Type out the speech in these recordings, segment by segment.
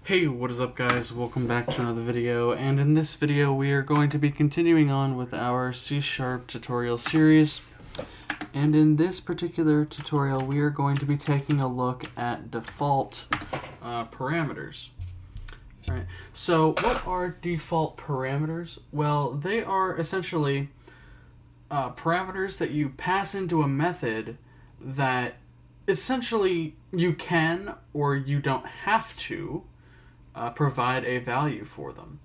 Hey, what is up guys? Welcome back to another video, and in this video we are going to be continuing on with our C# tutorial series. And in this particular tutorial we are going to be taking a look at default parameters. Alright, so what are default parameters? Well, they are essentially parameters that you pass into a method that essentially you can or you don't have to provide a value for them.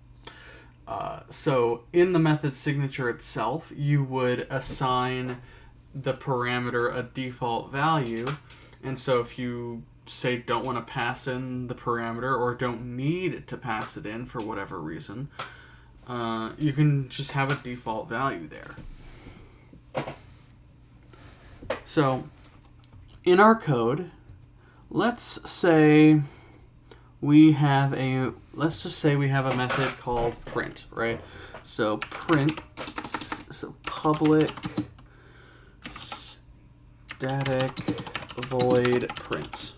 So in the method signature itself, you would assign the parameter a default value. And so if you say don't want to pass in the parameter or don't need to pass it in for whatever reason, you can just have a default value there. So in our code, let's just say we have a method called print, right? So print, so public static void print.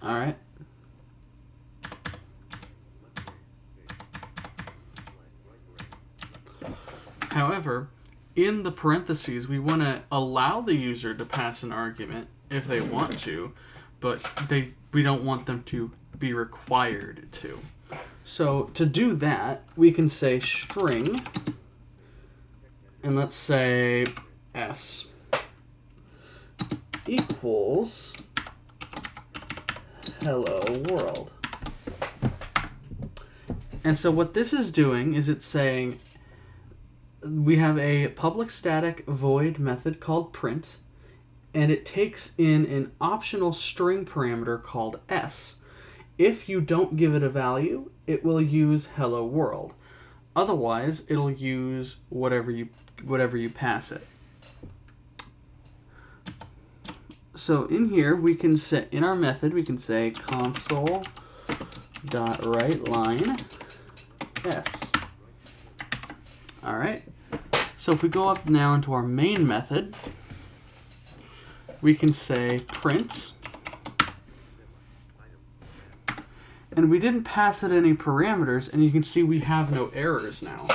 All right. However, in the parentheses, we want to allow the user to pass an argument if they want to, but we don't want them to be required to. So to do that, we can say string, and let's say s equals hello world. And so what this is doing is it's saying we have a public static void method called print, and it takes in an optional string parameter called s. If you don't give it a value, it will use hello world. Otherwise, it'll use whatever you pass it. So in here, we can set in our method, we can say console.writeLine s. All right. So if we go up now into our main method, we can say print, and we didn't pass it any parameters, and you can see we have no errors now.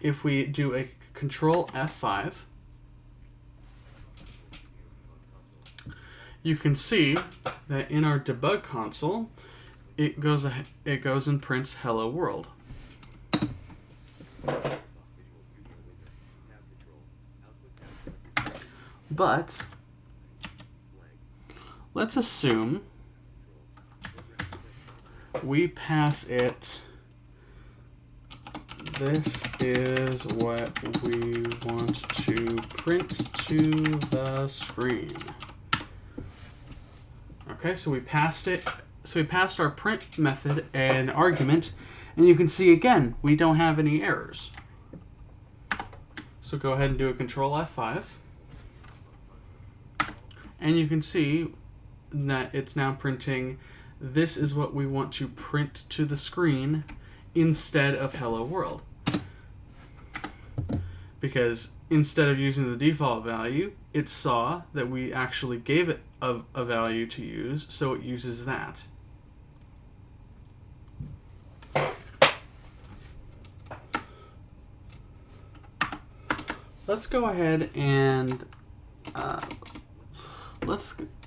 If we do a control F5, you can see that in our debug console, it goes and prints hello world. But let's assume we pass it, this is what we want to print to the screen. Okay, so we passed it. So we passed our print method an argument, and you can see again, we don't have any errors. So go ahead and do a control F5. And you can see that it's now printing, this is what we want to print to the screen instead of hello world. Because instead of using the default value, it saw that we actually gave it a value to use, so it uses that. Let's go ahead and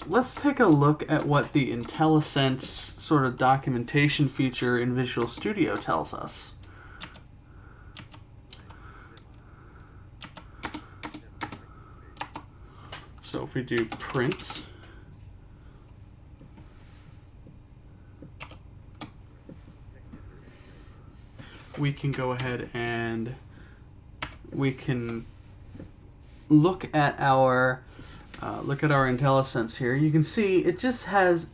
let's take a look at what the IntelliSense sort of documentation feature in Visual Studio tells us. So if we do print, we can go ahead and we can look at our IntelliSense here. You can see it just has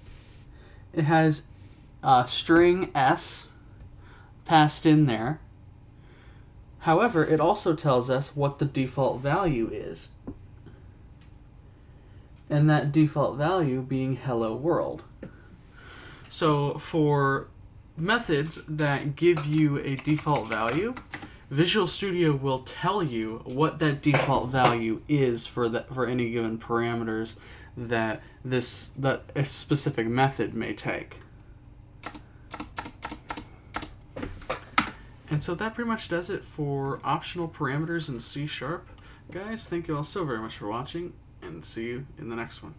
string s passed in there. However, it also tells us what the default value is, and that default value being hello world. So for methods that give you a default value, Visual Studio will tell you what that default value is for any given parameters that a specific method may take. And so that pretty much does it for optional parameters in C#. Guys, thank you all so very much for watching, and see you in the next one.